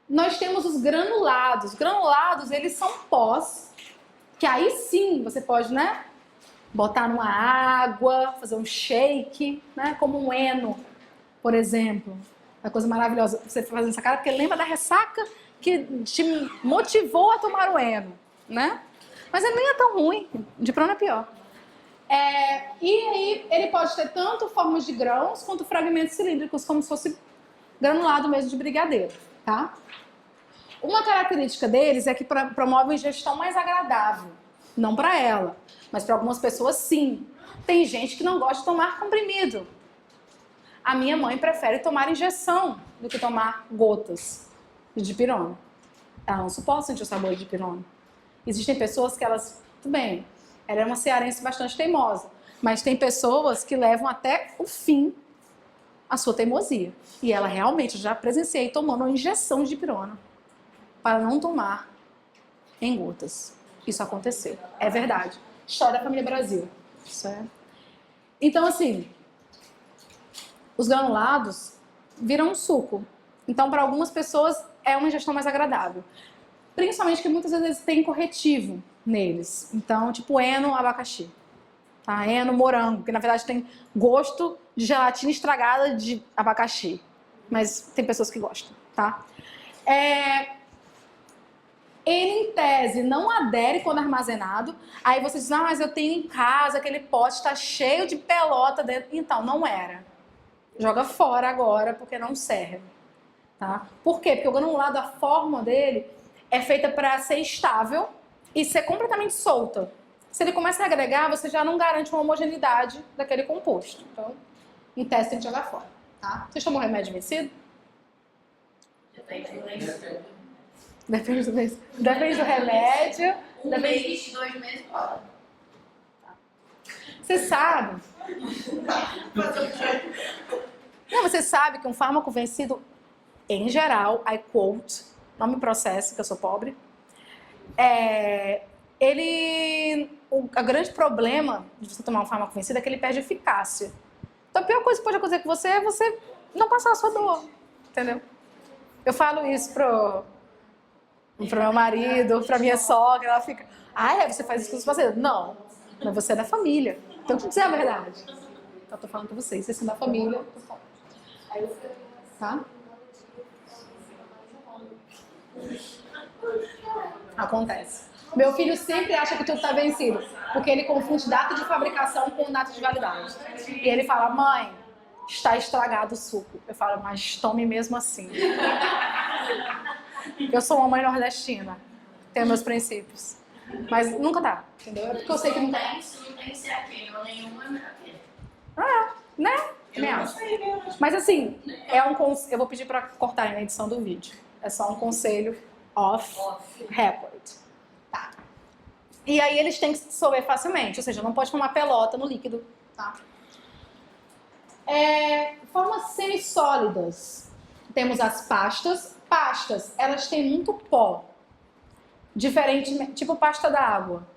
nós temos os granulados. Granulados, eles são pós, que aí sim você pode, né, botar numa água, fazer um shake, né, como um Eno, por exemplo. Uma coisa maravilhosa, você fazendo essa cara, porque lembra da ressaca que te motivou a tomar o Eno, né? Mas ele nem é tão ruim, Diprona é pior. E aí ele pode ter tanto formas de grãos quanto fragmentos cilíndricos, como se fosse granulado mesmo de brigadeiro, tá? Uma característica deles é que promove uma ingestão mais agradável. Não para ela, mas para algumas pessoas sim. Tem gente que não gosta de tomar comprimido. A minha mãe prefere tomar injeção do que tomar gotas de dipirona. Ela não suporta sentir o sabor de dipirona. Existem pessoas que elas... Tudo bem, ela é uma cearense bastante teimosa, mas tem pessoas que levam até o fim a sua teimosia. E ela realmente, já presenciei tomando uma injeção de dipirona para não tomar em gotas. Isso aconteceu. É verdade. História da família Brasil. Isso é. Então, assim, os granulados viram um suco. Então, para algumas pessoas, é uma ingestão mais agradável. Principalmente que muitas vezes tem corretivo neles. Então, tipo Eno abacaxi. Tá? Eno morango, que na verdade tem gosto de gelatina estragada de abacaxi. Mas tem pessoas que gostam, tá? Ele, em tese, não adere quando armazenado. Aí você diz, mas eu tenho em casa, aquele pote está cheio de pelota dentro. Então, não era. Joga fora agora, porque não serve. Tá? Por quê? Porque o granulado, a forma dele é feita para ser estável e ser completamente solta. Se ele começa a agregar, você já não garante uma homogeneidade daquele composto. Então, em tese, tem que jogar fora. Tá? Vocês tomam remédio vencido? Depende do remédio. Depende do remédio. Mês, 2 meses, fora. Você sabe? Não, você sabe que um fármaco vencido, em geral, I quote, não me processe, que eu sou pobre, o grande problema de você tomar um fármaco vencido é que ele perde eficácia. Então a pior coisa que pode acontecer com você é você não passar a sua dor, entendeu? Eu falo isso pro meu marido, pra minha sogra, ela fica, você faz isso com os parceiros? Não, mas você é da família, então eu te dizer a verdade. Então eu tô falando pra vocês são da família, tá? Acontece. Meu filho sempre acha que tudo está vencido, porque ele confunde data de fabricação com data de validade. E ele fala, mãe, está estragado o suco. Eu falo, mas tome mesmo assim. Eu sou uma mãe nordestina, tenho meus princípios. Mas nunca tá, entendeu? É porque eu sei que nunca tá. Não tem que ser aquele, ou nenhuma é melhor que ele. Né? Mas assim, eu vou pedir para cortarem na edição do vídeo. É só um conselho off record. Tá. E aí eles têm que se dissolver facilmente, ou seja, não pode formar pelota no líquido, tá? Formas semissólidas. Temos as pastas. Pastas, elas têm muito pó. Diferentemente, tipo pasta d'água,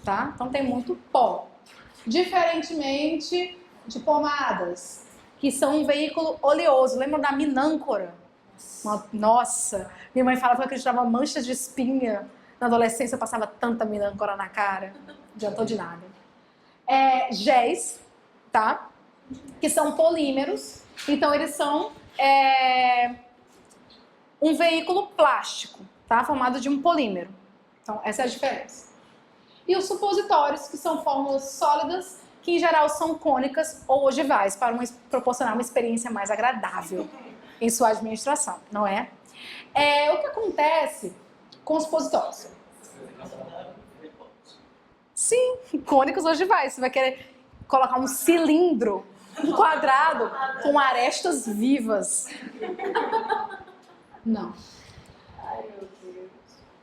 tá? Então tem muito pó. Diferentemente de pomadas, que são um veículo oleoso. Lembram da minâncora? Nossa, minha mãe falava que eu acreditava manchas de espinha. Na adolescência eu passava tanta minâncora na cara. Não adiantou de nada. Géis, tá? Que são polímeros. Então eles são um veículo plástico, tá? Formado de um polímero. Então essa é a diferença. E os supositórios, que são fórmulas sólidas, que em geral são cônicas ou ogivais, para proporcionar uma experiência mais agradável em sua administração, não é? O que acontece com os supositórios? Sim, cônicos ogivais. Você vai querer colocar um cilindro, um quadrado, com arestas vivas. Não.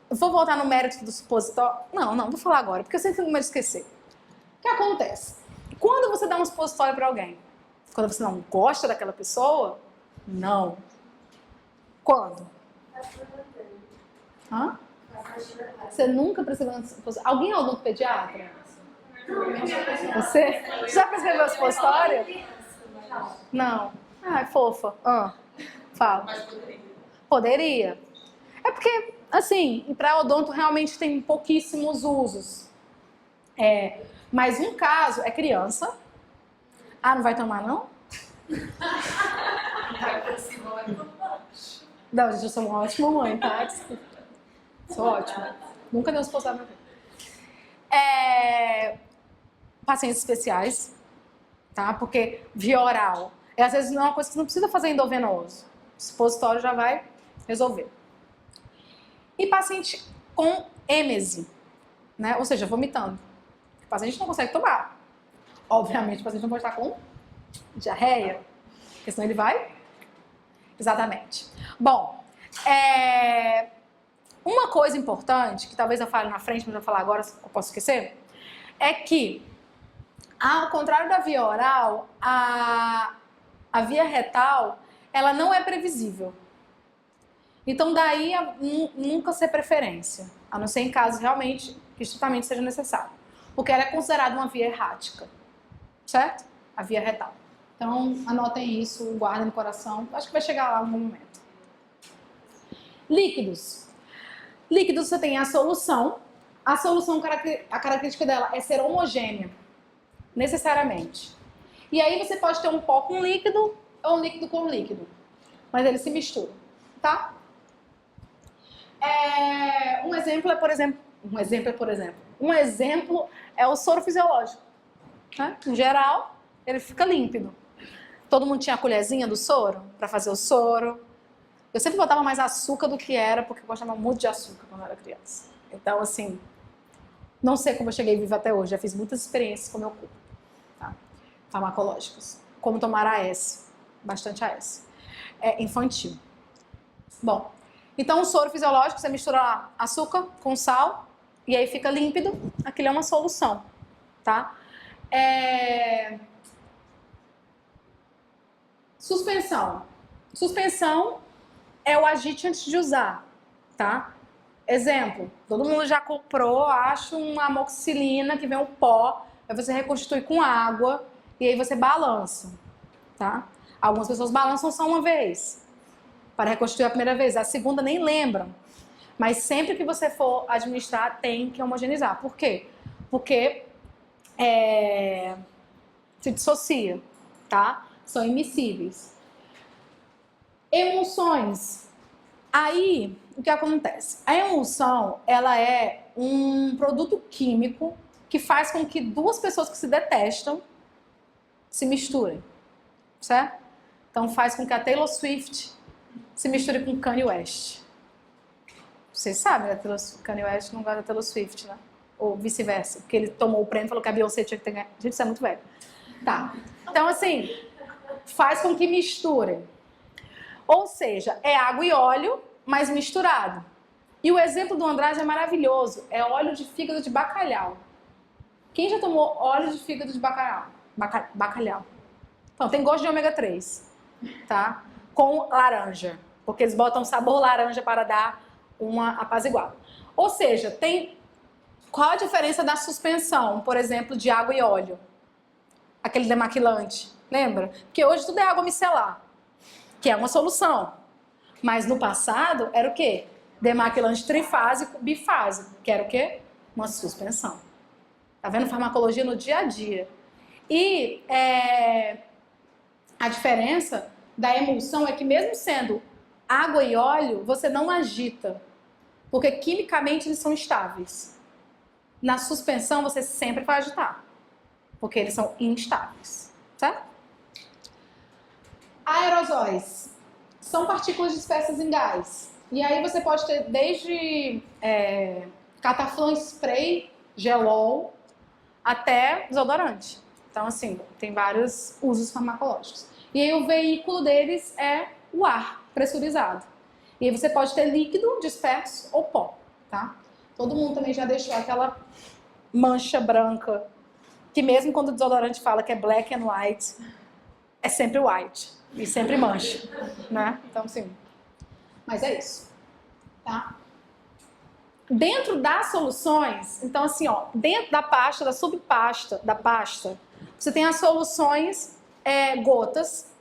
Eu vou voltar no mérito do supositório? Não vou falar agora, porque eu sempre tenho medo de esquecer. O que acontece? Quando você dá um supositório para alguém, quando você não gosta daquela pessoa, não. Quando? Hã? Você nunca prescreveu um supositório? Alguém é odontopediatra? Você? Já prescreveu supositório? Não. Ai, fofa. Fala. Poderia. É porque, assim, em pré-odonto realmente tem pouquíssimos usos. Mas um caso é criança. Ah, não vai tomar, não? Não, gente, eu sou uma ótima mãe, tá? Desculpa. Sou ótima. Nunca deu esposar na vida. Pacientes especiais, tá? Porque via oral, às vezes não é uma coisa que você não precisa fazer endovenoso. O supositório já vai resolver. E paciente com êmese, né? Ou seja, vomitando. O paciente não consegue tomar. Obviamente, o paciente não pode estar com diarreia, porque senão ele vai... Exatamente. Bom, uma coisa importante, que talvez eu fale na frente, mas eu vou falar agora, se eu posso esquecer, é que, ao contrário da via oral, a via retal, ela não é previsível. Então, daí, nunca ser preferência, a não ser em casos realmente que estritamente seja necessário. Porque ela é considerada uma via errática, certo? A via retal. Então, anotem isso, guardem no coração. Acho que vai chegar lá um momento. Líquidos. Líquidos, você tem a solução. A solução, a característica dela é ser homogênea, necessariamente. E aí você pode ter um pó com líquido ou um líquido com líquido. Mas eles se misturam, tá? Um exemplo é o soro fisiológico. Né? Em geral, ele fica límpido. Todo mundo tinha a colherzinha do soro para fazer o soro. Eu sempre botava mais açúcar do que era, porque eu gostava muito de açúcar quando eu era criança. Então, assim, não sei como eu cheguei viva até hoje. Já fiz muitas experiências com o meu corpo, tá? Farmacológicas. Como tomar AS, bastante AS. Infantil. Bom, então o soro fisiológico, você mistura açúcar com sal e aí fica límpido. Aquilo é uma solução, tá? Suspensão. Suspensão é o agite antes de usar, tá? Exemplo, todo mundo já comprou, acho, uma amoxicilina que vem um pó, aí você reconstitui com água e aí você balança, tá? Algumas pessoas balançam só uma vez, para reconstituir a primeira vez, a segunda nem lembram. Mas sempre que você for administrar, tem que homogeneizar. Por quê? Porque se dissocia, tá? São immiscíveis. Emulsões. Aí, o que acontece? A emulsão, ela é um produto químico que faz com que duas pessoas que se detestam se misturem, certo? Então, faz com que a Taylor Swift se misture com Kanye West. Vocês sabem, né? Kanye West não gosta da Taylor Swift, né? Ou vice-versa, porque ele tomou o prêmio e falou que a Beyoncé tinha que ter ganhado. Gente, isso é muito velho. Tá. Então, assim, faz com que misturem. Ou seja, é água e óleo, mas misturado. E o exemplo do Andrade é maravilhoso. É óleo de fígado de bacalhau. Quem já tomou óleo de fígado de bacalhau? Bacalhau. Então, tem gosto de ômega 3, tá? Com laranja. Porque eles botam sabor laranja para dar uma apaziguada. Ou seja, tem... Qual a diferença da suspensão, por exemplo, de água e óleo? Aquele demaquilante, lembra? Porque hoje tudo é água micelar, que é uma solução. Mas no passado era o quê? Demaquilante trifásico, bifásico, que era o quê? Uma suspensão. Tá vendo? Farmacologia no dia a dia. E a diferença da emulsão é que mesmo sendo água e óleo, você não agita, porque quimicamente eles são estáveis. Na suspensão você sempre vai agitar, porque eles são instáveis, certo? Aerosóis são partículas dispersas em gás. E aí você pode ter desde cataflã spray, gelol, até desodorante. Então, assim, tem vários usos farmacológicos. E aí o veículo deles é o ar pressurizado. E aí você pode ter líquido, disperso ou pó, tá? Todo mundo também já deixou aquela mancha branca, que mesmo quando o desodorante fala que é black and white, é sempre white. E sempre mancha, né? Então, sim. Mas é isso, tá? Dentro das soluções, então assim, ó, dentro da pasta, da subpasta, da pasta, você tem as soluções gotas,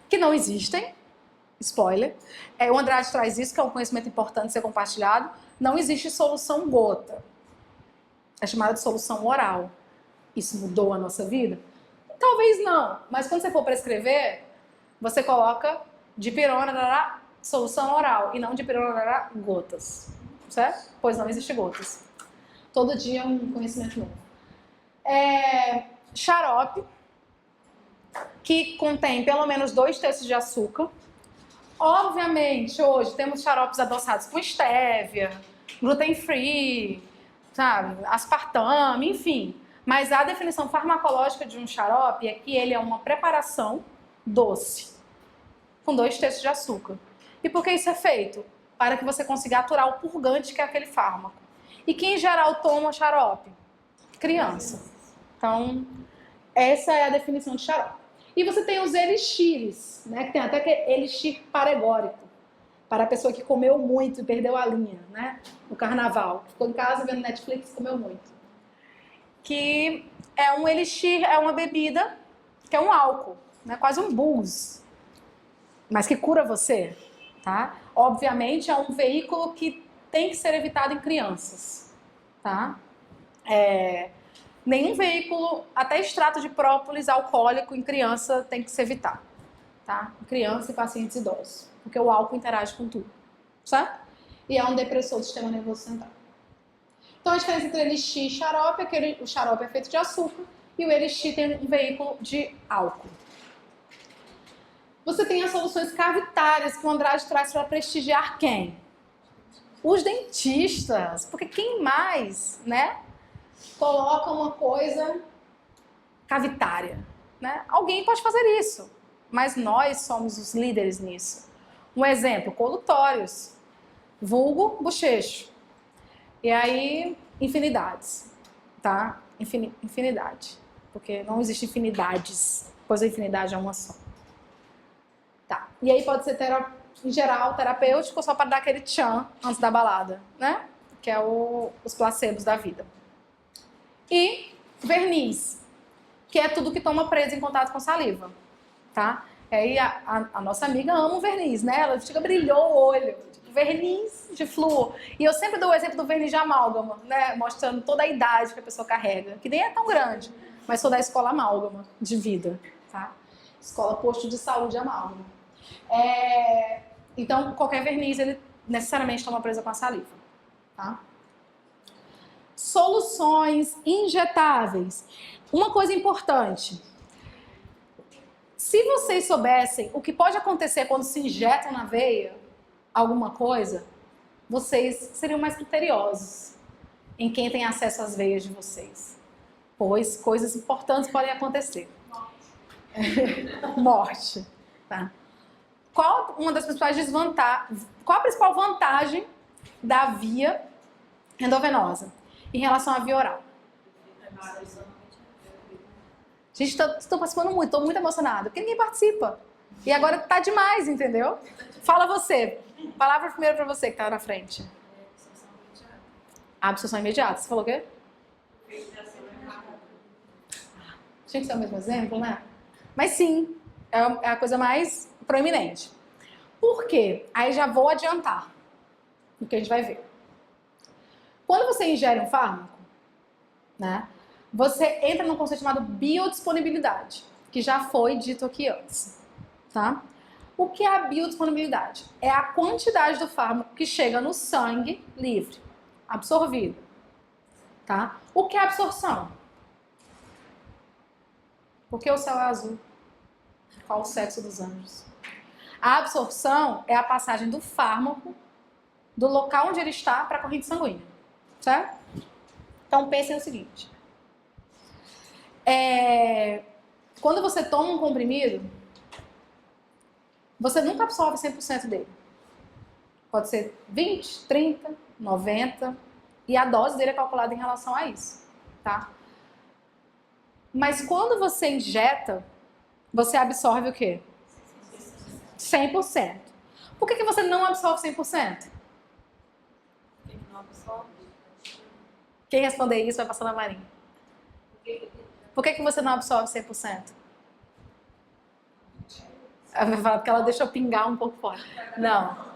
que não existem, spoiler. O Andrade traz isso, que é um conhecimento importante de ser compartilhado. Não existe solução gota. É chamada de solução oral. Isso mudou a nossa vida? Talvez não, mas quando você for prescrever, você coloca dipirona, solução oral, e não dipirona, gotas. Certo? Pois não existe gotas. Todo dia um conhecimento novo. Xarope, que contém pelo menos 2/3 de açúcar. Obviamente, hoje temos xaropes adoçados com estévia, gluten free, sabe, aspartame, enfim. Mas a definição farmacológica de um xarope é que ele é uma preparação doce, com 2/3 de açúcar. E por que isso é feito? Para que você consiga aturar o purgante que é aquele fármaco. E quem em geral toma xarope? Criança. Então, essa é a definição de xarope. E você tem os elixires, né? Que tem até que elixir paregórico, para a pessoa que comeu muito e perdeu a linha, né? No carnaval. Ficou em casa vendo Netflix e comeu muito. Que é um elixir, é uma bebida, que é um álcool, né? Quase um booze, mas que cura você, tá? Obviamente é um veículo que tem que ser evitado em crianças, tá? Nenhum veículo, até extrato de própolis alcoólico em criança tem que se evitar, tá? Criança e pacientes idosos, porque o álcool interage com tudo, certo? E é um depressor do sistema nervoso central. Então a diferença entre elixir e xarope é que o xarope é feito de açúcar e o elixir tem um veículo de álcool. Você tem as soluções cavitárias que o Andrade traz para prestigiar quem? Os dentistas, porque quem mais, né, coloca uma coisa cavitária, né? Alguém pode fazer isso, mas nós somos os líderes nisso. Um exemplo, colutórios, vulgo bochecho. E aí, infinidades, tá? Infinidade, porque não existe infinidades, pois a infinidade é uma só. Tá. E aí pode ser, em geral, terapêutico, só para dar aquele tchan antes da balada, né? Que é os placebos da vida. E verniz, que é tudo que toma preso em contato com saliva, tá? E aí a nossa amiga ama o verniz, né? Ela fica, brilhou o olho, tipo, verniz de flúor. E eu sempre dou o exemplo do verniz de amálgama, né? Mostrando toda a idade que a pessoa carrega, que nem é tão grande, mas sou da escola amálgama de vida, tá? Escola Posto de Saúde Amálgama. Então, qualquer verniz, ele necessariamente toma presa com a saliva, tá? Soluções injetáveis. Uma coisa importante. Se vocês soubessem o que pode acontecer quando se injetam na veia alguma coisa, vocês seriam mais criteriosos em quem tem acesso às veias de vocês. Pois coisas importantes podem acontecer. Morte. Tá? Qual uma das principais desvantagens? Qual a principal vantagem da via endovenosa em relação à via oral? Gente, estou participando muito, estou muito emocionada, porque ninguém participa. E agora tá demais, entendeu? Fala você. Palavra primeiro para você que tá na frente. Absorção imediata. Você falou o quê? Tinha que ser o mesmo exemplo, né? Mas sim, é a coisa mais proeminente. Por quê? Aí já vou adiantar o que a gente vai ver. Quando você ingere um fármaco, né, você entra num conceito chamado biodisponibilidade, que já foi dito aqui antes, tá? O que é a biodisponibilidade? É a quantidade do fármaco que chega no sangue livre, absorvido, tá? O que é absorção? Por que o céu é azul? Qual o sexo dos anjos? A absorção é a passagem do fármaco do local onde ele está para a corrente sanguínea, certo? Então pensem no seguinte. Quando você toma um comprimido, você nunca absorve 100% dele. Pode ser 20, 30, 90, e a dose dele é calculada em relação a isso, tá? Mas quando você injeta, você absorve o quê? 100%. Por que você não absorve 100%? Quem responder isso vai passar na Marinha. Por que você não absorve 100%? Ela vai falar porque ela deixa eu pingar um pouco fora. Não.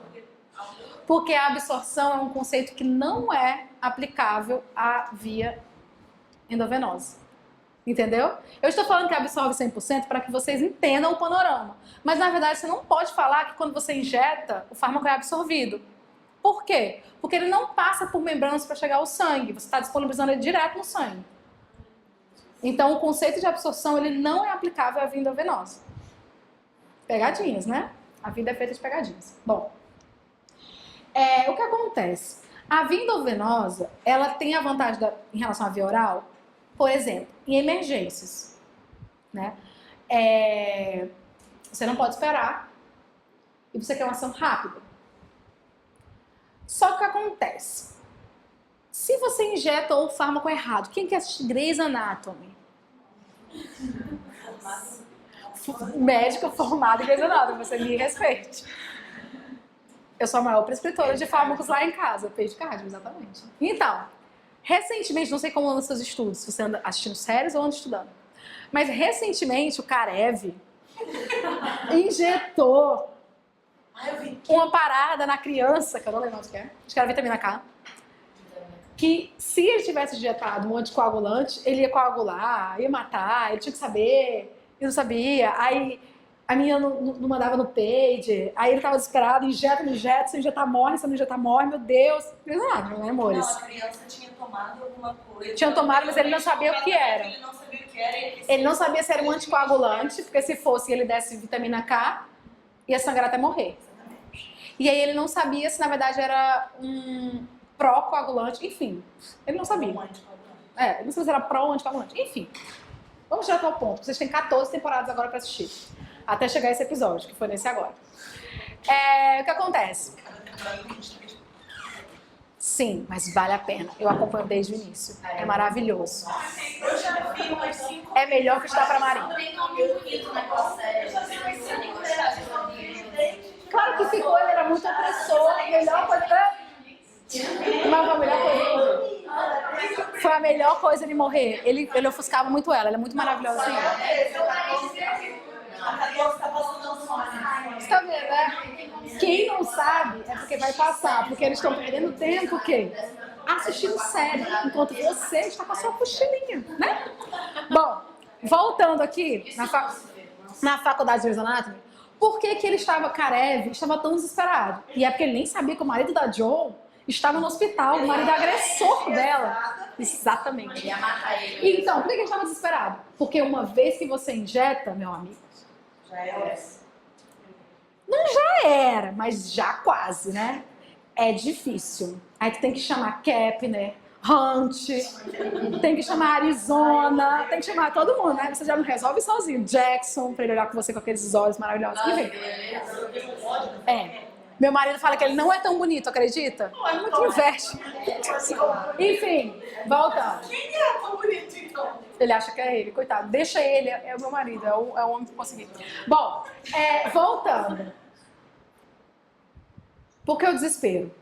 Porque a absorção é um conceito que não é aplicável à via endovenosa. Entendeu? Eu estou falando que absorve 100% para que vocês entendam o panorama. Mas, na verdade, você não pode falar que quando você injeta, o fármaco é absorvido. Por quê? Porque ele não passa por membranas para chegar ao sangue. Você está disponibilizando ele direto no sangue. Então, o conceito de absorção ele não é aplicável à via endovenosa. Pegadinhas, né? A vida é feita de pegadinhas. Bom, o que acontece? A via endovenosa, ela tem a vantagem em relação à via oral, por exemplo, em emergências, né? Você não pode esperar e você quer uma ação rápida. Só que o que acontece? Se você injeta o fármaco errado, quem quer assistir Grey's Anatomy? Médica formada em Grey's Anatomy, você me respeite. Eu sou a maior prescritora de fármacos lá em casa, Pedicardio, exatamente. Então, recentemente, não sei como andam os seus estudos, se você anda assistindo séries ou anda estudando, mas recentemente o Carev injetou uma parada na criança, que eu não lembro o que é, acho que era vitamina K, que se ele tivesse injetado um anticoagulante, ele ia coagular, ia matar, ele tinha que saber, e não sabia, aí a menina não mandava no page, aí ele tava desesperado, injeta, se injetar morre, se não injetar morre, meu Deus, não é, amores? Não, a criança tinha tomado alguma coisa. Tinha tomado, mas ele não sabia o que era. Ele não sabia o que era. Ele não sabia se era um anticoagulante, porque se fosse ele desse vitamina K, ia sangrar até morrer. E aí ele não sabia se na verdade era um pró-coagulante, enfim, ele não sabia. Ele não sabia se era pró ou anticoagulante, enfim. Vamos direto ao ponto, vocês têm 14 temporadas agora para assistir. Até chegar esse episódio, que foi nesse agora. O que acontece? Sim, mas vale a pena. Eu acompanho desde o início. É maravilhoso. Eu já vi umas 5 É melhor que estudar pra Marinha. Não tem nome bonito na classe. Eu já vi umas 5 vezes. Claro que ficou, ele era muito opressor. A melhor coisa... Mas a melhor coisa... Foi a melhor coisa ele morrer. Ele ofuscava muito ela. Ela é muito maravilhosa. Assim. Você tá vendo, né? Quem não sabe é porque vai passar, porque eles estão perdendo tempo o quê? Assistindo série, enquanto você está com a sua cochilinha, né? Bom, voltando aqui na faculdade de Grey's Anatomy, por que ele estava, Karev, estava tão desesperado? E é porque ele nem sabia que o marido da Jo estava no hospital, o marido agressor dela. Exatamente. Então, por que ele estava desesperado? Porque uma vez que você injeta, meu amigo, Já era. não já era, mas já quase, né? É difícil. Aí tu tem que chamar Kepner, Hunt, tem que chamar Arizona, tem que chamar todo mundo, né? Você já não resolve sozinho. Jackson, pra ele olhar com você com aqueles olhos maravilhosos. Enfim. Meu marido fala que ele não é tão bonito, acredita? É muito inveja. Enfim, voltando. Quem é tão bonito, então? Ele acha que é ele, coitado. Deixa ele, é o meu marido, é o homem que conseguiu. Bom, voltando. Por que o desespero?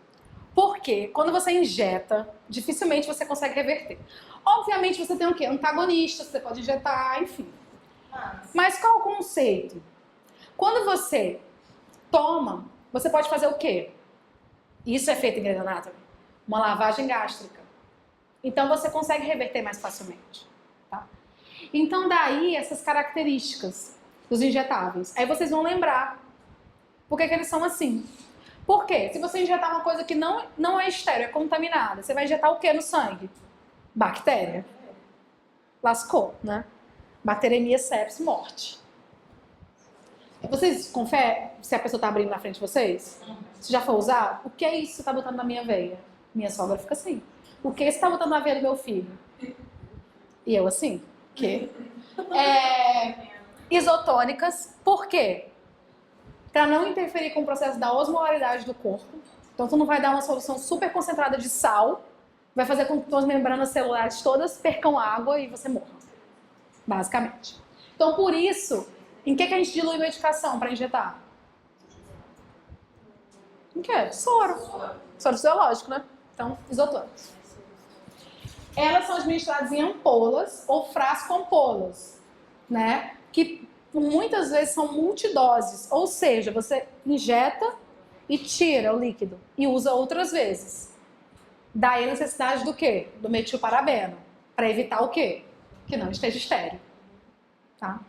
Porque quando você injeta, dificilmente você consegue reverter. Obviamente você tem o quê? Antagonistas, você pode injetar, enfim. Mas qual o conceito? Quando você toma, você pode fazer o quê? Isso é feito em Grey's Anatomy. Uma lavagem gástrica. Então você consegue reverter mais facilmente. Tá? Então daí essas características dos injetáveis. Aí vocês vão lembrar por que eles são assim. Por quê? Se você injetar uma coisa que não é estéril, é contaminada, você vai injetar o que no sangue? Bactéria. Lascou, né? Bacteremia, sepse, morte. Vocês conferem se a pessoa está abrindo na frente de vocês? Se já foi usado? O que é isso que você está botando na minha veia? Minha sogra fica assim. O que você está botando na veia do meu filho? E eu assim? O quê? Isotônicas. Por quê? Para não interferir com o processo da osmolaridade do corpo. Então, tu não vai dar uma solução super concentrada de sal, vai fazer com que as membranas celulares todas percam água e você morra. Basicamente. Então, por isso, em que a gente dilui medicação para injetar? Em que? Soro. Soro fisiológico, né? Então, isotônicos. Elas são administradas em ampolas ou frasco-ampolas, né? Que muitas vezes são multidoses, ou seja, você injeta e tira o líquido e usa outras vezes. Daí a necessidade do quê? Do metilparabeno, para evitar o quê? Que não esteja estéril. Tá?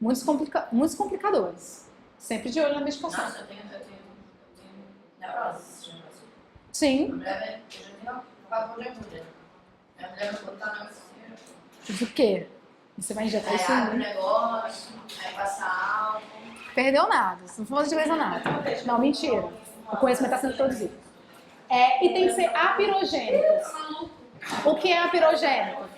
Muitos complicadores. Sempre de olho na medicação. Nossa, eu tenho neurose. Sim. Eu já tenho pavor de agulha. Minha mulher vai botar na assim. O quê? Você vai injetar Aí isso abre o em mim? negócio, aí passa álcool. Perdeu nada. Você não falou de Grey's Anatomy. Não, mentira. O conhecimento está sendo produzido. E tem que ser apirogênicos. O que é apirogênico?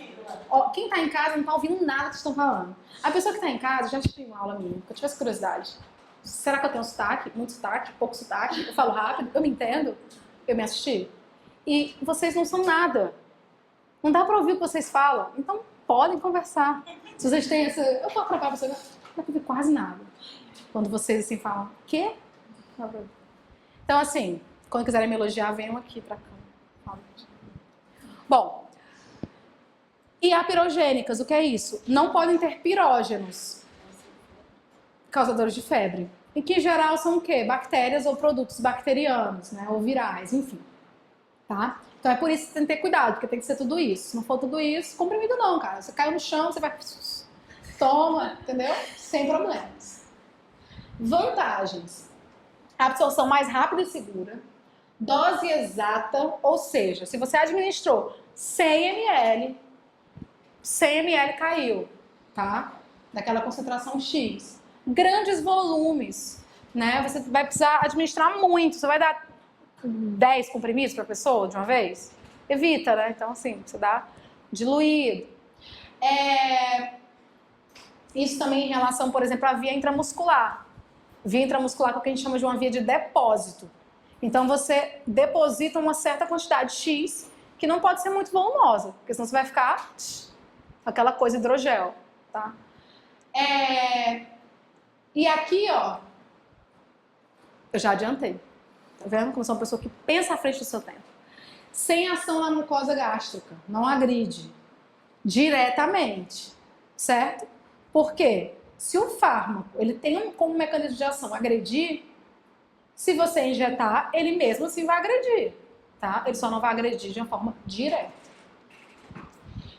Ó, quem está em casa não está ouvindo nada que vocês estão falando. A pessoa que está em casa, já assisti uma aula minha, que eu tivesse curiosidade. Será que eu tenho sotaque? Muito sotaque? Pouco sotaque? Eu falo rápido? Eu me entendo? Eu me assisti? E vocês não são nada. Não dá para ouvir o que vocês falam. Então, podem conversar. Se vocês têm essa... Eu vou atrapalhar você, não dá para ouvir quase nada. Quando vocês assim falam, quê? Então, assim, quando quiserem me elogiar, venham aqui pra cá. Bom, e apirogênicas, o que é isso? Não podem ter pirógenos causadores de febre. E que, em geral, são o quê? Bactérias ou produtos bacterianos, né? Ou virais, enfim. Tá? Então é por isso que você tem que ter cuidado, porque tem que ser tudo isso. Se não for tudo isso, comprimido não, cara. Você caiu no chão, você vai... Toma, entendeu? Sem problemas. Vantagens. Absorção mais rápida e segura. Dose exata, ou seja, se você administrou 100 ml, 100 ml caiu, tá? Daquela concentração X. Grandes volumes, né? Você vai precisar administrar muito. Você vai dar 10 comprimidos para a pessoa de uma vez? Evita, né? Então, assim, você dá diluído. Isso também em relação, por exemplo, à via intramuscular. Via intramuscular é o que a gente chama de uma via de depósito. Então, você deposita uma certa quantidade X, que não pode ser muito volumosa, porque senão você vai ficar aquela coisa hidrogel, tá? E aqui, ó, eu já adiantei. Tá vendo? Como sou uma pessoa que pensa à frente do seu tempo. Sem ação na mucosa gástrica, não agride diretamente, certo? Por quê? Se o fármaco ele tem como mecanismo de ação agredir, se você injetar, ele mesmo assim vai agredir, tá? Ele só não vai agredir de uma forma direta.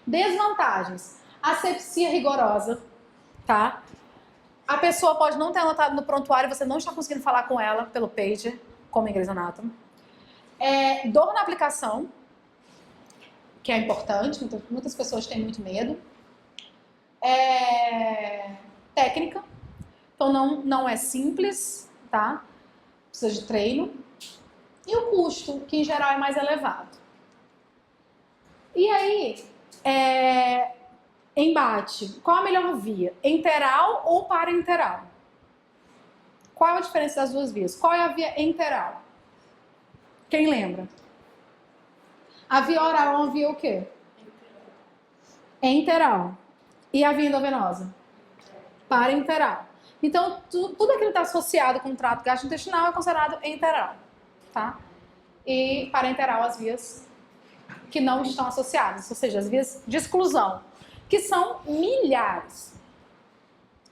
Desvantagens. Asepsia rigorosa, tá? A pessoa pode não ter anotado no prontuário e você não está conseguindo falar com ela pelo pager, como em Grey's Anatomy. Dor na aplicação, que é importante, muitas pessoas têm muito medo. Técnica, então não é simples, tá? Precisa de treino. E o custo, que em geral é mais elevado. E aí, embate. Qual a melhor via? Enteral ou parenteral? Qual a diferença das duas vias? Qual é a via enteral? Quem lembra? A via oral é uma via o quê? Enteral. E a via endovenosa? Parenteral. Então, tudo aquilo que está associado com o trato gastrointestinal é considerado enteral, tá? E parenteral as vias que não estão associadas, ou seja, as vias de exclusão, que são milhares.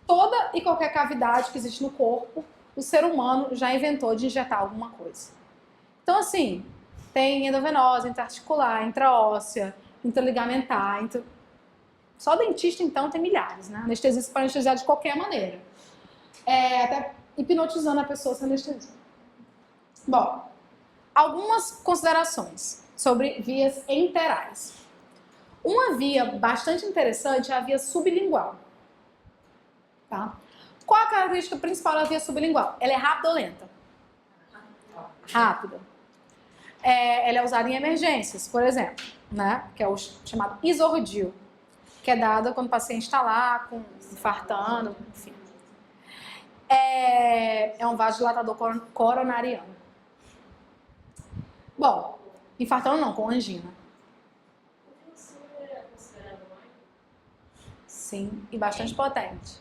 Toda e qualquer cavidade que existe no corpo, o ser humano já inventou de injetar alguma coisa. Então, assim, tem endovenosa, intraarticular, intraóssea, interligamentar, Só dentista, então, tem milhares, né? Anestesista para anestesiar de qualquer maneira. Até hipnotizando a pessoa sem anestesia. Bom, algumas considerações sobre vias enterais. Uma via bastante interessante é a via sublingual. Tá? Qual a característica principal da via sublingual? Ela é rápida ou lenta? Rápida. Ela é usada em emergências, por exemplo, né? Que é o chamado isordil, que é dada quando o paciente está lá, infartando, enfim. É um vasodilatador coronariano. Bom, infartando não, com angina. Sim, e bastante potente.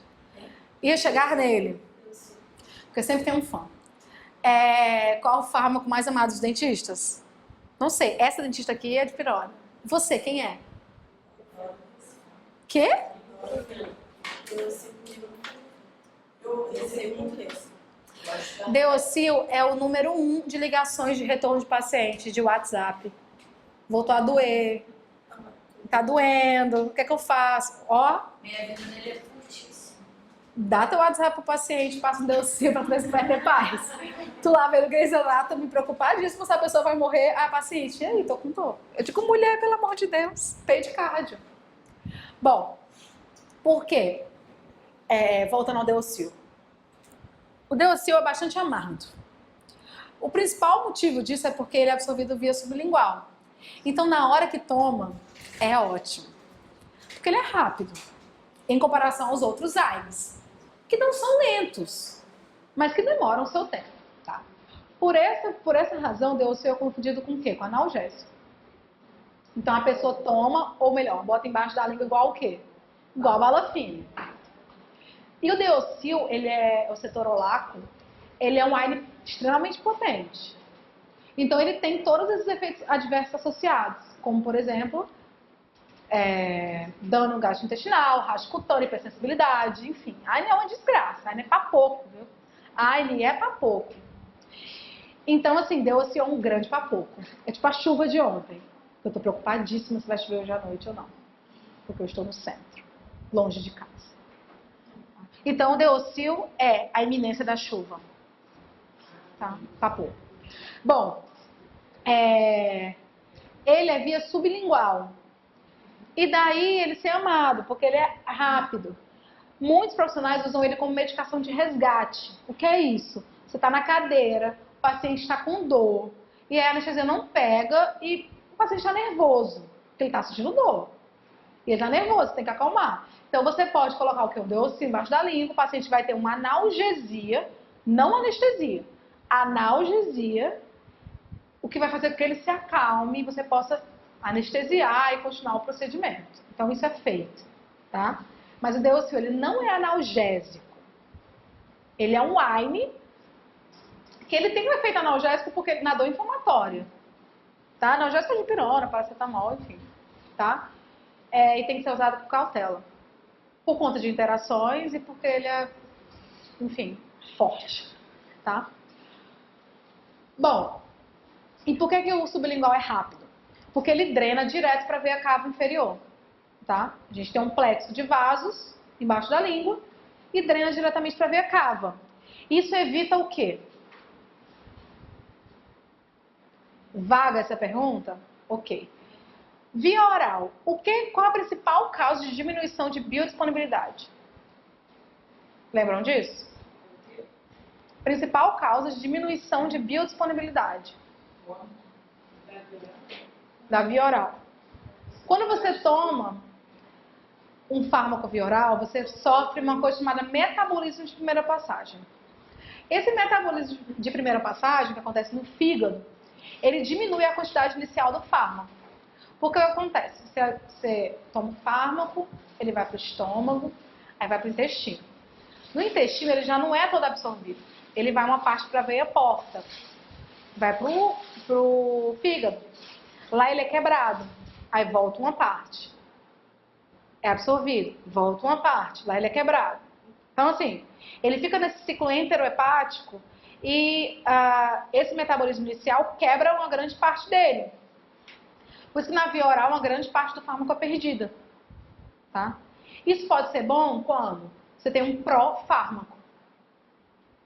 Ia chegar nele, porque sempre tem um fã. Qual o fármaco mais amado dos dentistas? Não sei, essa dentista aqui é de pirona. Você, quem é? Quê? Eu recebi muito desse. Deocil é o número 1 de ligações de retorno de paciente de WhatsApp. Voltou a doer. Tá doendo. O que é que eu faço? Ó, Minha vida nele é fortíssima. dá teu WhatsApp pro paciente, passa um Deocil pra ver se vai ter paz. Tu lá vendo Grey's Anatomy, preocupadíssimo se a pessoa vai morrer. Ah, paciente, e aí, tô com dor. Eu digo, mulher, pelo amor de Deus, cardio. Bom, por quê? Voltando ao Deocil. O Deocil é bastante amargo. O principal motivo disso é porque ele é absorvido via sublingual. Então, na hora que toma, é ótimo. Porque ele é rápido, em comparação aos outros AINES, que não são lentos, mas que demoram o seu tempo. Tá? Por essa razão, o Deocil é confundido com o quê? Com analgésico. Então, a pessoa toma, ou melhor, bota embaixo da língua igual o quê? Igual a bala fina. E o Deocil, ele é o cetorolaco, ele é um AINE extremamente potente. Então, ele tem todos esses efeitos adversos associados, como, por exemplo, dano gastrointestinal, rasgo cutâneo, hipersensibilidade, enfim. AINE é uma desgraça, AINE é pra pouco, viu? AINE é pra pouco. Então, assim, Deocil é um grande pra pouco. É tipo a chuva de ontem. Eu tô preocupadíssima se vai chover hoje à noite ou não. Porque eu estou no centro, longe de casa. Então, o Deocil é a iminência da chuva. Tá? Papo. Bom, ele é via sublingual. E daí ele ser amado, porque ele é rápido. Muitos profissionais usam ele como medicação de resgate. O que é isso? Você está na cadeira, o paciente está com dor, e a anestesia não pega e o paciente está nervoso, porque ele está sentindo dor. E ele está nervoso, você tem que acalmar. Então, você pode colocar o que? O Deocil embaixo da língua, o paciente vai ter uma analgesia, não anestesia. Analgesia, o que vai fazer com que ele se acalme e você possa anestesiar e continuar o procedimento. Então, isso é feito, tá? Mas o Deocil, ele não é analgésico. Ele é um AINE que ele tem um efeito analgésico porque na dor inflamatória, tá? Analgésico é dipirona, paracetamol, enfim, tá? E tem que ser usado com cautela. Por conta de interações e porque ele é, enfim, forte, tá? Bom, e por que o sublingual é rápido? Porque ele drena direto para a veia cava inferior, tá? A gente tem um plexo de vasos embaixo da língua e drena diretamente para a veia cava. Isso evita o quê? Vaga essa pergunta? Ok. Via oral, qual a principal causa de diminuição de biodisponibilidade? Lembram disso? Principal causa de diminuição de biodisponibilidade da via oral. Quando você toma um fármaco via oral, você sofre uma coisa chamada metabolismo de primeira passagem. Esse metabolismo de primeira passagem, que acontece no fígado, ele diminui a quantidade inicial do fármaco. Porque o que acontece? Você toma um fármaco, ele vai para o estômago, aí vai para o intestino. No intestino, ele já não é todo absorvido. Ele vai uma parte para a veia porta, vai para o fígado. Lá ele é quebrado, aí volta uma parte. É absorvido, volta uma parte, lá ele é quebrado. Então, assim, ele fica nesse ciclo enterohepático e esse metabolismo inicial quebra uma grande parte dele. Por isso que na via oral uma grande parte do fármaco é perdida. Tá? Isso pode ser bom quando você tem um pró-fármaco.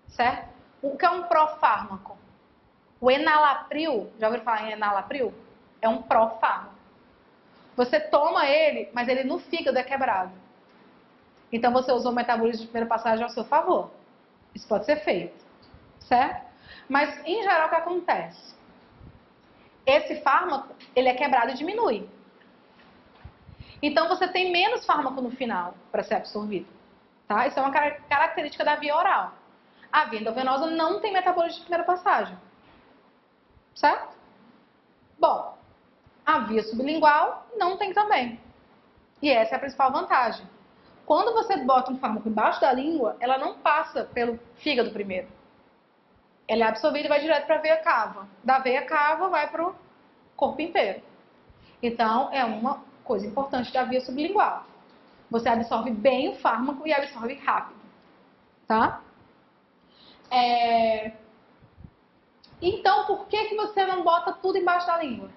Certo? O que é um pró-fármaco? O enalapril, já ouviram falar em enalapril? É um pró-fármaco. Você toma ele, mas ele no fígado é quebrado. Então você usou o metabolismo de primeira passagem ao seu favor. Isso pode ser feito. Certo? Mas em geral o que acontece? Esse fármaco, ele é quebrado e diminui. Então você tem menos fármaco no final para ser absorvido. Tá? Isso é uma característica da via oral. A via endovenosa não tem metabolismo de primeira passagem. Certo? Bom, a via sublingual não tem também. E essa é a principal vantagem. Quando você bota um fármaco embaixo da língua, ela não passa pelo fígado primeiro. Ela é absorvida e vai direto para a veia cava. Da veia cava vai para o corpo inteiro. Então, é uma coisa importante da via sublingual. Você absorve bem o fármaco e absorve rápido. tá? Então, por que você não bota tudo embaixo da língua?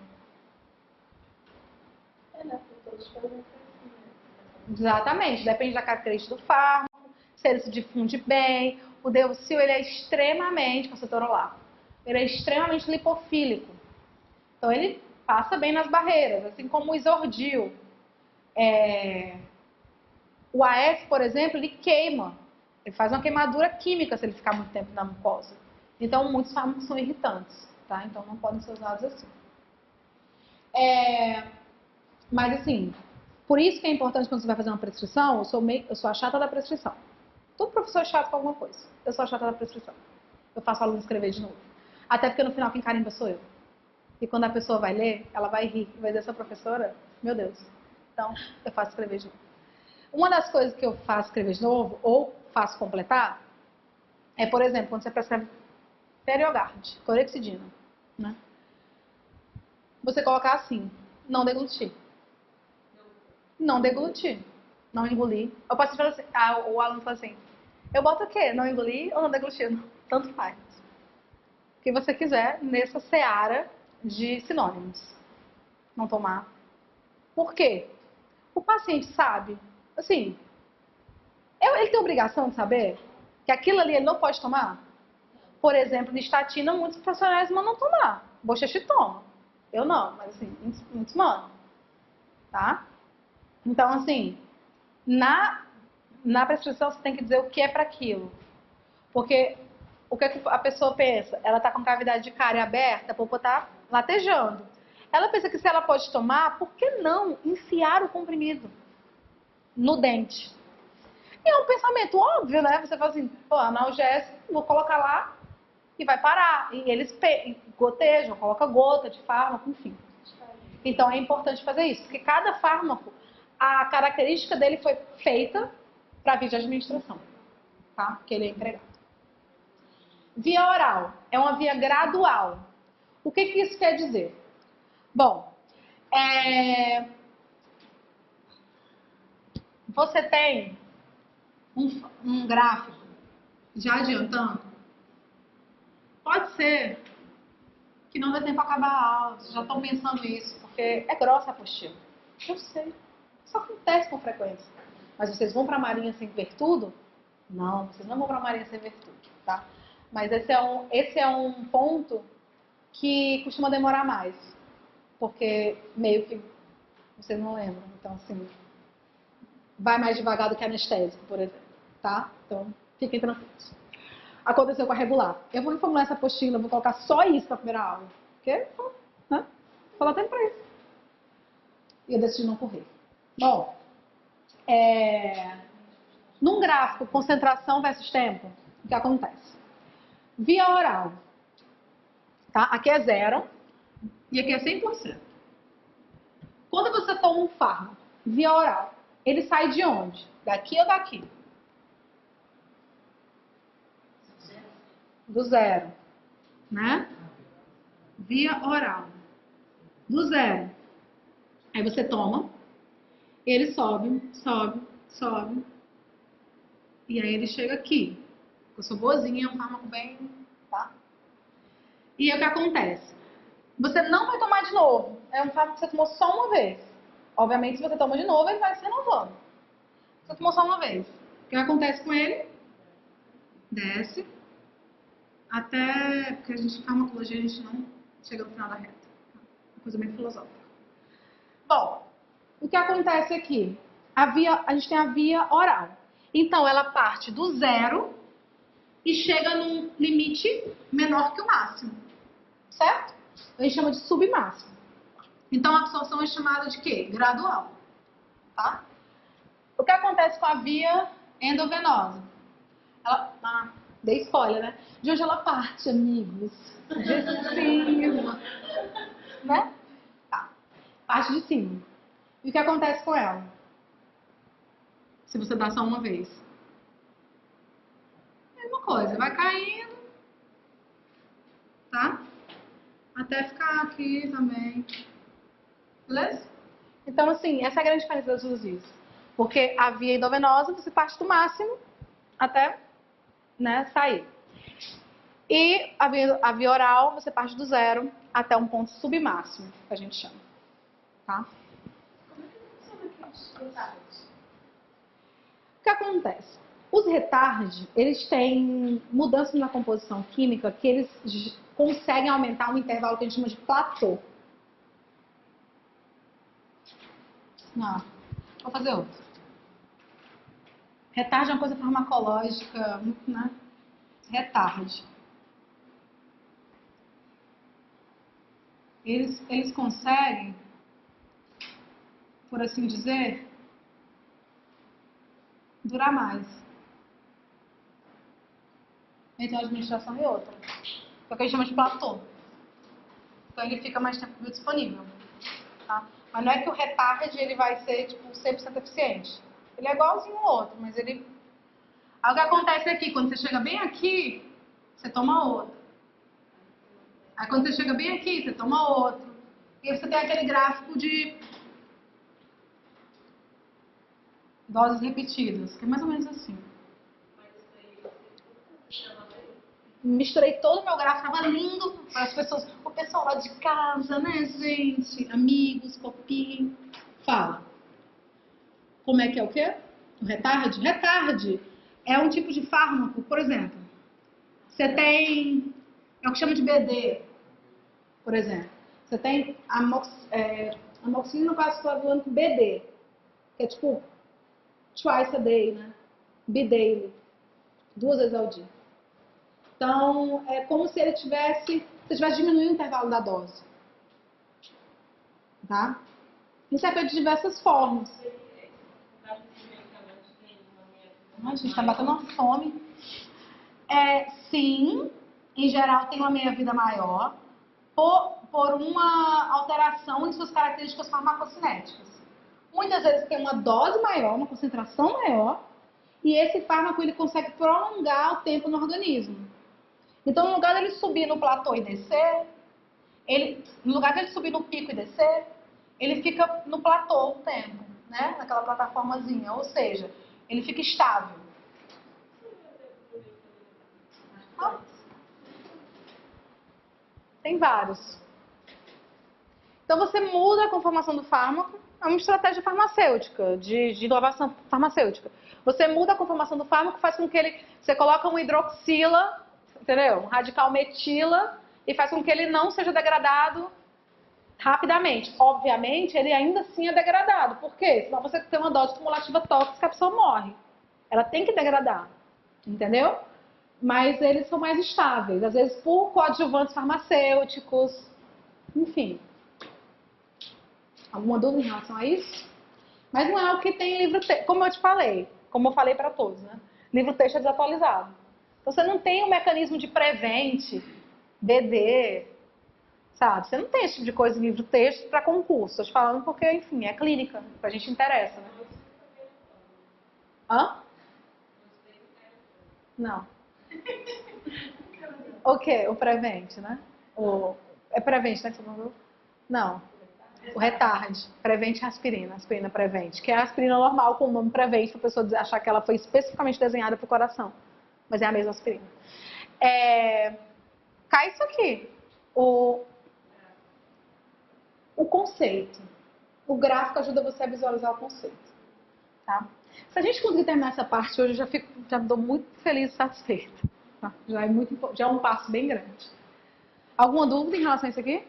Exatamente, depende da característica do fármaco, se ele se difunde bem. O Deosil, ele é extremamente cacetorolaco. Ele é extremamente lipofílico. Então, ele passa bem nas barreiras, assim como o Isordil. O AS, por exemplo, ele queima. Ele faz uma queimadura química se ele ficar muito tempo na mucosa. Então, muitos fármacos são irritantes, tá? Então, não podem ser usados assim. Mas, assim, por isso que é importante quando você vai fazer uma prescrição, eu sou a chata da prescrição. Todo professor é chato com alguma coisa. Eu sou a chata da prescrição. Eu faço o aluno escrever de novo. Até porque no final quem carimba sou eu. E quando a pessoa vai ler, ela vai rir. Vai dizer, essa professora, meu Deus. Então, eu faço escrever de novo. Uma das coisas que eu faço escrever de novo, ou faço completar, é, por exemplo, quando você prescreve Periogard, clorexidina, né? Você colocar assim, não deglutir. Não deglutir. Não engolir. Eu posso falar assim, o aluno fala assim, eu boto o quê? Não engolir ou não deglutir? Tanto faz. O que você quiser nessa seara de sinônimos. Não tomar. Por quê? O paciente sabe, assim, ele tem obrigação de saber que aquilo ali ele não pode tomar? Por exemplo, nistatina, muitos profissionais mandam tomar. Bochecha toma. Eu não, mas assim, muitos mandam. Tá? Então, assim, na prescrição você tem que dizer o que é para aquilo. Porque o que a pessoa pensa? Ela está com cavidade de cárie aberta, a polpa está latejando. Ela pensa que se ela pode tomar, por que não enfiar o comprimido no dente? E é um pensamento óbvio, né? Você fala assim, pô, analgésico, vou colocar lá e vai parar. E eles gotejam, coloca gota de fármaco, enfim. Então é importante fazer isso, porque cada fármaco, a característica dele foi feita para via de administração, tá? Porque ele é empregado. Via oral é uma via gradual. O que isso quer dizer? Bom, você tem um gráfico, já adiantando, pode ser que não dê tempo para acabar a aula, vocês já estão pensando isso, porque é grossa a apostila. Eu sei, isso acontece com frequência. Mas vocês vão para a Marinha sem ver tudo? Não, vocês não vão para a Marinha sem ver tudo, tá? Mas esse é um ponto que costuma demorar mais, porque meio que vocês não lembram. Então, assim, vai mais devagar do que anestésico, por exemplo, tá? Então, fiquem tranquilos. Aconteceu com a regular. Eu vou reformular essa apostila, vou colocar só isso na primeira aula. Porque, né? Falar tempo pra isso. E eu decidi não correr. Bom, num gráfico, concentração versus tempo, o que acontece? Via oral, tá? Aqui é 0 e aqui é 100%. Quando você toma um fármaco via oral, ele sai de onde? Daqui ou daqui? Do 0, né? Via oral. Do 0. Aí você toma, ele sobe, sobe, sobe. E aí ele chega aqui. Eu sou boazinha, é um fármaco bem, tá? E aí o que acontece? Você não vai tomar de novo. É um fármaco que você tomou só uma vez. Obviamente, se você toma de novo, ele vai se renovando. Você tomou só uma vez. O que acontece com ele? Desce. Até... Porque a gente, farmacologia, a gente não chega no final da reta. Uma coisa bem filosófica. Bom, o que acontece aqui? A gente tem a via oral. Então, ela parte do 0 e chega num limite menor que o máximo. Certo? A gente chama de submáximo. Então, a absorção é chamada de quê? Gradual. Tá? O que acontece com a via endovenosa? Ela... dei spoiler, né? De onde ela parte, amigos? De cima. Né? Tá. Parte de cima. E o que acontece com ela? Se você dá só uma vez. Mesma coisa, vai caindo, tá? Até ficar aqui também. Beleza? Então, assim, essa é a grande diferença das duas vias. Porque a via endovenosa, você parte do máximo até né, sair. E a via oral, você parte do zero até um ponto submáximo, que a gente chama. Tá? O que acontece? Os retards, eles têm mudanças na composição química que eles conseguem aumentar um intervalo que a gente chama de platô. Não, vou fazer outro. Retard é uma coisa farmacológica, né? Retard. Eles conseguem, por assim dizer, durar mais entre uma administração e outra. É o que a gente chama de platô. Então ele fica mais tempo disponível. Tá? Mas não é que o retard ele vai ser tipo 100% eficiente. Ele é igualzinho ao outro, mas ele... Aí o que acontece aqui, quando você chega bem aqui, você toma outro. Aí quando você chega bem aqui, você toma outro. E aí você tem aquele gráfico de doses repetidas, que é mais ou menos assim. Misturei todo o meu gráfico, tava lindo para as pessoas, o pessoal lá de casa, né, gente? Amigos, copiem. Fala. Como é que é o quê? O retard? Retard é um tipo de fármaco, por exemplo. Você tem, é o que chama de BD, por exemplo. Você tem amoxicilina classiclavulânico BD, que é tipo twice a day, né? Bidaily, 2 vezes ao dia. Então, é como se ele tivesse, você tivesse diminuindo o intervalo da dose. Tá? Isso é feito de diversas formas. A gente está batendo uma fome. Sim, em geral tem uma meia-vida maior por uma alteração em suas características farmacocinéticas. Muitas vezes tem uma dose maior, uma concentração maior, e esse fármaco ele consegue prolongar o tempo no organismo. Então, no lugar dele subir no platô e descer, no lugar dele subir no pico e descer, ele fica no platô um tempo, né? Naquela plataformazinha, ou seja, ele fica estável. Tem vários. Então você muda a conformação do fármaco, é uma estratégia farmacêutica, de inovação farmacêutica. Você muda a conformação do fármaco, faz com que você coloca um hidroxila, entendeu? Um radical metila, e faz com que ele não seja degradado rapidamente. Obviamente, ele ainda assim é degradado. Por quê? Senão você tem uma dose cumulativa tóxica, a pessoa morre. Ela tem que degradar, entendeu? Mas eles são mais estáveis, às vezes por coadjuvantes farmacêuticos, enfim. Alguma dúvida em relação a isso? Mas não é o que tem livro texto, como eu te falei, como eu falei para todos, né? Livro texto é desatualizado. Então, você não tem um mecanismo de prevente, BD, sabe? Você não tem esse tipo de coisa em livro texto para concurso. Estou te falando porque, enfim, é clínica, pra gente interessa, né? Hã? Não. O quê? O prevente, né? É prevente, né? Que você falou? Não. O retard. Prevente é aspirina. Aspirina prevente. Que é a aspirina normal com o nome prevente, para a pessoa achar que ela foi especificamente desenhada para o coração. Mas é a mesma aspirina. Cai isso aqui. O conceito. O gráfico ajuda você a visualizar o conceito. Tá? Se a gente conseguir terminar essa parte hoje, eu já me dou muito feliz e satisfeita. Tá? Já é um passo bem grande. Alguma dúvida em relação a isso aqui?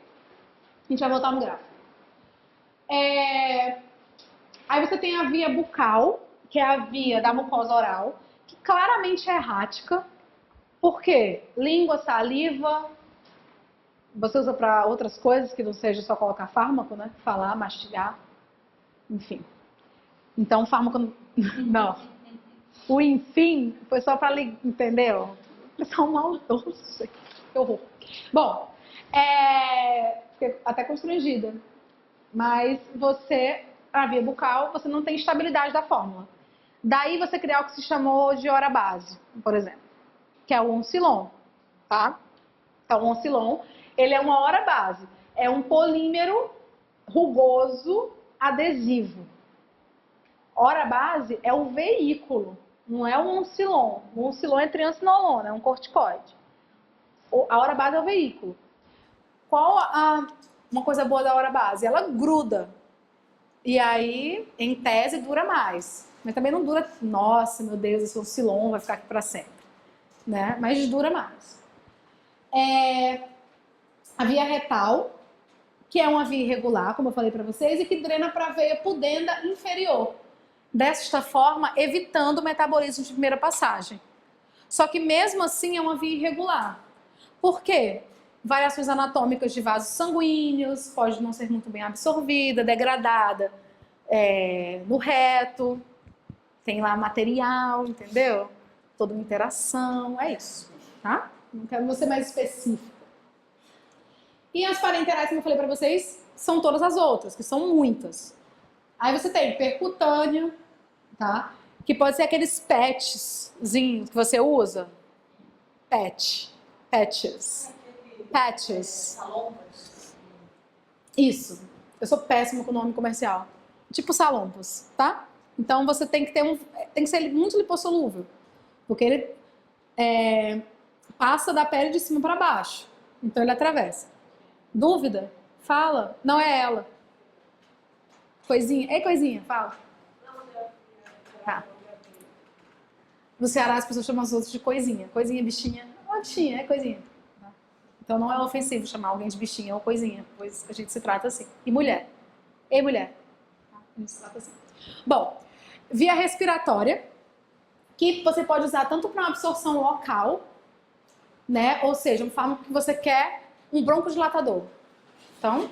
A gente vai voltar no gráfico. Aí você tem a via bucal, que é a via da mucosa oral, que claramente é errática. Por quê? Língua, saliva, você usa para outras coisas que não seja só colocar fármaco, né? Falar, mastigar, enfim. Então, fármaco não. O enfim foi só para, entendeu? Pessoal maldoso, que horror. Bom, fiquei até constrangida. Mas a via bucal, você não tem estabilidade da fórmula. Daí você criar o que se chamou de hora base, por exemplo, que é o oncilon, tá? Então, o oncilon, ele é uma hora base. É um polímero rugoso adesivo. Hora base é o veículo, Não é um oncilon. O oncilon é triancinolona, é um corticoide. A hora base é o veículo. Uma coisa boa da hora base? Ela gruda. E aí, em tese, dura mais. Mas também não dura, nossa, meu Deus, esse oncilon vai ficar aqui para sempre. Né? Mas dura mais. A via retal, que é uma via irregular, como eu falei para vocês, e que drena para a veia pudenda inferior. Desta forma, evitando o metabolismo de primeira passagem. Só que mesmo assim é uma via irregular. Por quê? Variações anatômicas de vasos sanguíneos, pode não ser muito bem absorvida, degradada no reto, tem lá material, entendeu? Toda uma interação, é isso, tá? Não quero ser mais específica. E as parenterais, como eu falei para vocês, são todas as outras, que são muitas. Aí você tem percutâneo, tá? Que pode ser aqueles patchzinhos que você usa. Patches. Isso. Eu sou péssima com o nome comercial. Tipo salompos, tá? Então você tem que tem que ser muito lipossolúvel. Porque ele passa da pele de cima para baixo. Então ele atravessa. Dúvida? Fala. Não é ela. Coisinha. Ei, coisinha, fala. Tá. No Ceará as pessoas chamam os outros de coisinha. Coisinha, bichinha. Ó, bichinha, é coisinha. Então não é ofensivo chamar alguém de bichinha ou coisinha, pois a gente se trata assim. E mulher. Ei, mulher. A gente se trata assim. Bom, via respiratória, que você pode usar tanto para uma absorção local, né? Ou seja, um fármaco que você quer um broncodilatador. Então,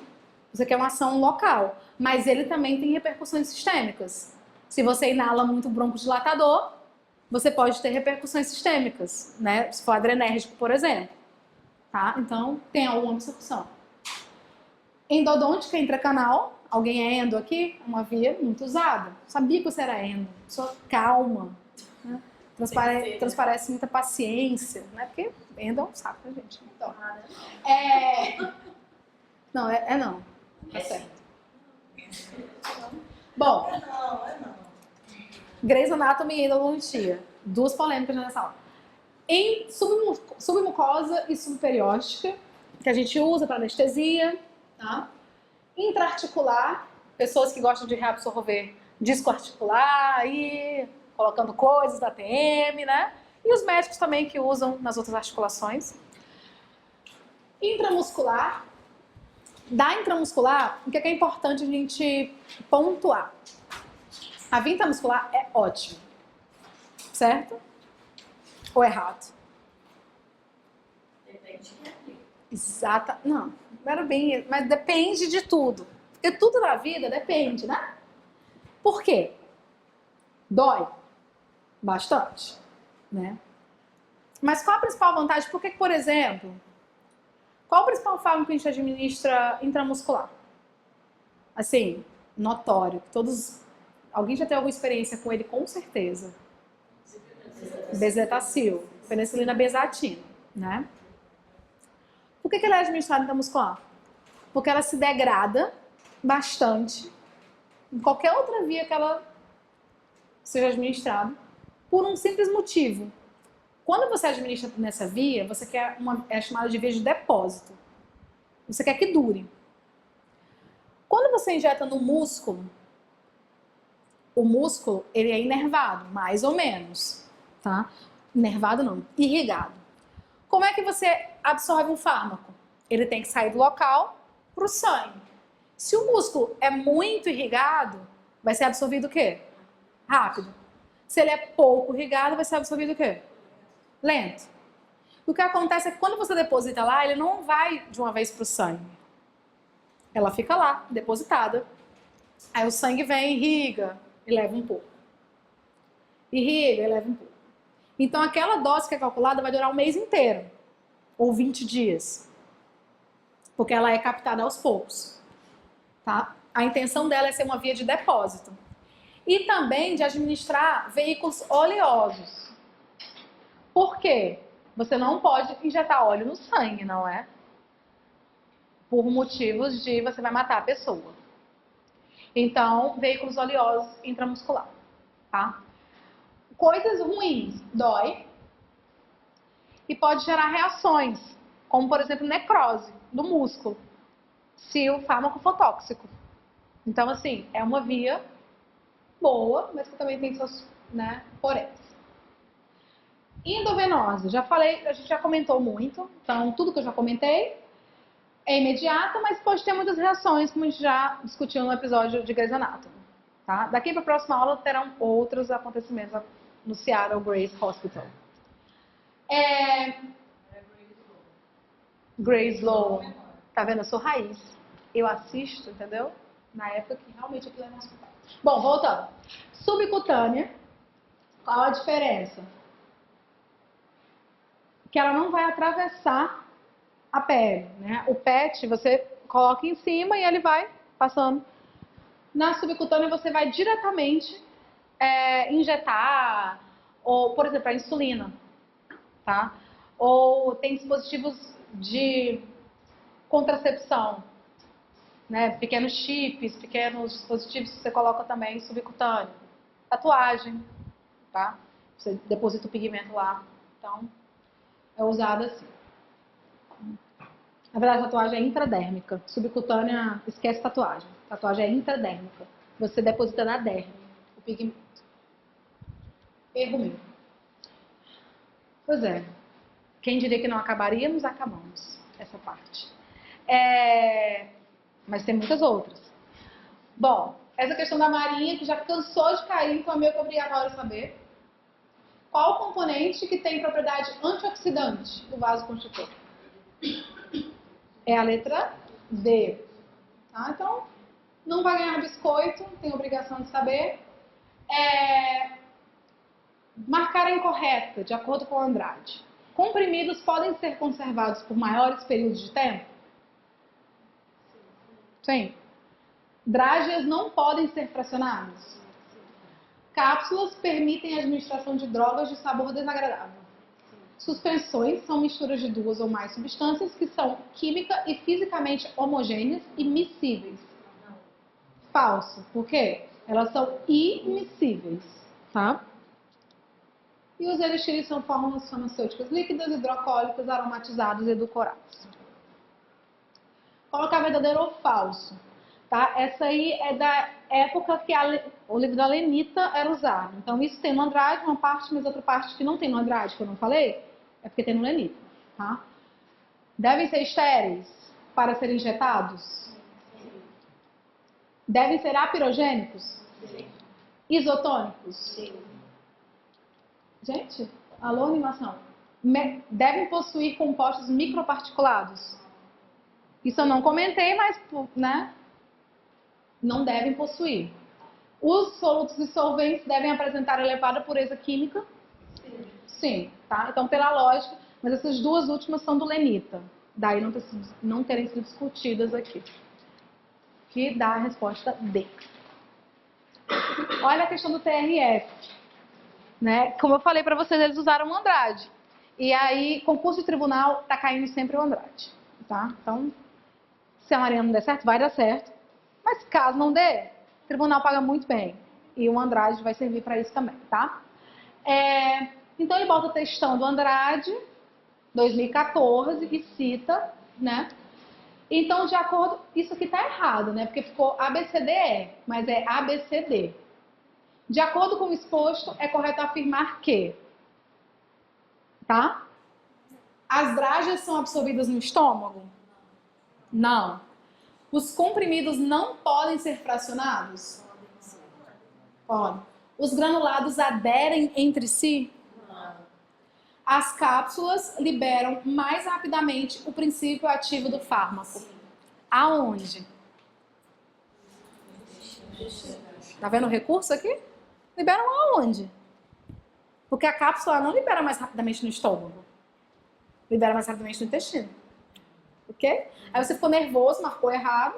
você quer uma ação local, mas ele também tem repercussões sistêmicas. Se você inala muito broncodilatador, você pode ter repercussões sistêmicas, né? Se for adrenérgico, por exemplo. Tá? Então, tem alguma absorção. Endodôntica intracanal. Alguém é endo aqui? Uma via muito usada. Sabia que você era endo. Pessoa calma. Né? Transparece muita paciência. Né? Porque endo é um saco, né, gente? Então, Não, não. Tá certo. Bom. Não. Grey's Anatomy e endodontia. Duas polêmicas nessa aula. Em submucosa e subperióstica, que a gente usa para anestesia, tá? Intraarticular, pessoas que gostam de reabsorver disco articular e colocando coisas da TM, né? E os médicos também que usam nas outras articulações. Intramuscular. Da intramuscular, o que é importante a gente pontuar? A via intramuscular é ótima, certo? Ou errado? Depende. Exata. Não era bem, mas depende de tudo. Porque tudo na vida depende, né? Por quê? Dói bastante, né? Mas qual a principal vantagem? Porque, por exemplo, qual o principal fármaco que a gente administra intramuscular? Assim, notório. Alguém já tem alguma experiência com ele, com certeza. Bezetacil, penicilina benzatina, né? Por que ele é administrado intramuscular? Porque ela se degrada bastante em qualquer outra via que ela seja administrada, por um simples motivo. Quando você administra nessa via, você quer é chamada de via de depósito. Você quer que dure. Quando você injeta no músculo, o músculo ele é inervado, mais ou menos. Tá? Inervado não, irrigado. Como é que você absorve um fármaco? Ele tem que sair do local para o sangue. Se o músculo é muito irrigado, vai ser absorvido o quê? Rápido. Se ele é pouco irrigado, vai ser absorvido o quê? Lento. O que acontece é que quando você deposita lá, ele não vai de uma vez para o sangue. Ela fica lá, depositada. Aí o sangue vem, irriga e leva um pouco. Irriga e leva um pouco. Então, aquela dose que é calculada vai durar um mês inteiro, ou 20 dias, porque ela é captada aos poucos. Tá? A intenção dela é ser uma via de depósito. E também de administrar veículos oleosos. Por quê? Você não pode injetar óleo no sangue, não é? Por motivos de você vai matar a pessoa. Então, veículos oleosos intramuscular. Tá? coisas ruins, dói, e pode gerar reações, como por exemplo necrose do músculo, se o fármaco for tóxico. Então assim, é uma via boa, mas que também tem seus, né, poréns. Endovenosa, já falei, a gente já comentou muito, então tudo que eu já comentei é imediata, mas pode ter muitas reações, como a gente já discutiu no episódio de Grey's Anatomy. Tá? Daqui para a próxima aula terão outros acontecimentos no Seattle Grace Hospital. Grace Sloan. Tá vendo? Eu sou raiz. Eu assisto, entendeu? Na época que realmente aquilo é no hospital. Bom, voltando. Subcutânea. Qual a diferença? Que ela não vai atravessar a pele, né? O PET você coloca em cima e ele vai passando. Na subcutânea você vai diretamente injetar, ou por exemplo a insulina, tá? Ou tem dispositivos de contracepção, né? Pequenos chips, pequenos dispositivos que você coloca também subcutâneo. Tatuagem, tá? Você deposita o pigmento lá, então é usado assim. Na verdade, a tatuagem é intradérmica. Subcutânea, esquece tatuagem. Tatuagem é intradérmica. Você deposita na derme o pigmento. Erro meu. Pois é. Quem diria que não acabaríamos, acabamos essa parte. Mas tem muitas outras. Bom, essa questão da Marinha, que já cansou de cair, então é meio que obrigatório saber. Qual o componente que tem propriedade antioxidante do vaso constritor? É a letra D. Tá? Então, não vai ganhar biscoito, tem obrigação de saber. Marcar a incorreta, de acordo com Andrade. Comprimidos podem ser conservados por maiores períodos de tempo? Sim. Drágeas não podem ser fracionadas? Cápsulas permitem a administração de drogas de sabor desagradável? Suspensões são misturas de duas ou mais substâncias que são química e fisicamente homogêneas e miscíveis? Falso. Por quê? Elas são immiscíveis, tá? E os elixires são fórmulas farmacêuticas líquidas, hidroalcoólicas, aromatizados e edulcorados. Colocar verdadeiro ou falso, tá? Essa aí é da época que o livro da Lenita era usado. Então isso tem no Andrade uma parte, mas outra parte que não tem no Andrade, que eu não falei, é porque tem no Lenita, tá? Devem ser estéreis para serem injetados? Devem ser apirogênicos? Sim. Isotônicos? Sim. Gente, alô, animação. Devem possuir compostos microparticulados? Isso eu não comentei, mas, né? Não devem possuir. Os solutos dissolventes devem apresentar elevada pureza química? Sim. Sim, tá? Então, pela lógica, mas essas duas últimas são do Lenita. Daí não terem sido discutidas aqui. Que dá a resposta D. Olha a questão do TRF. Né? Como eu falei para vocês, eles usaram o Andrade. E aí, concurso de tribunal, tá caindo sempre o Andrade. Tá? Então, se a Mariana não der certo, vai dar certo. Mas caso não dê, o tribunal paga muito bem. E o Andrade vai servir para isso também, tá? Então, ele bota o textão do Andrade, 2014, e cita, né? Então, de acordo... Isso aqui tá errado, né? Porque ficou ABCDE, mas é ABCD. De acordo com o exposto, é correto afirmar que, tá? As drágeas são absorvidas no estômago? Não. Os comprimidos não podem ser fracionados? Podem. Os granulados aderem entre si? Não. As cápsulas liberam mais rapidamente o princípio ativo do fármaco. Aonde? Tá vendo o recurso aqui? Liberam aonde? Porque a cápsula não libera mais rapidamente no estômago. Libera mais rapidamente no intestino. Ok? Aí você ficou nervoso, marcou errado.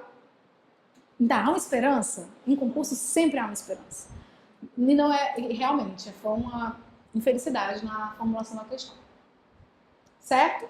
Ainda há uma esperança? Em concurso sempre há uma esperança. E não é, realmente, foi uma infelicidade na formulação da questão. Certo?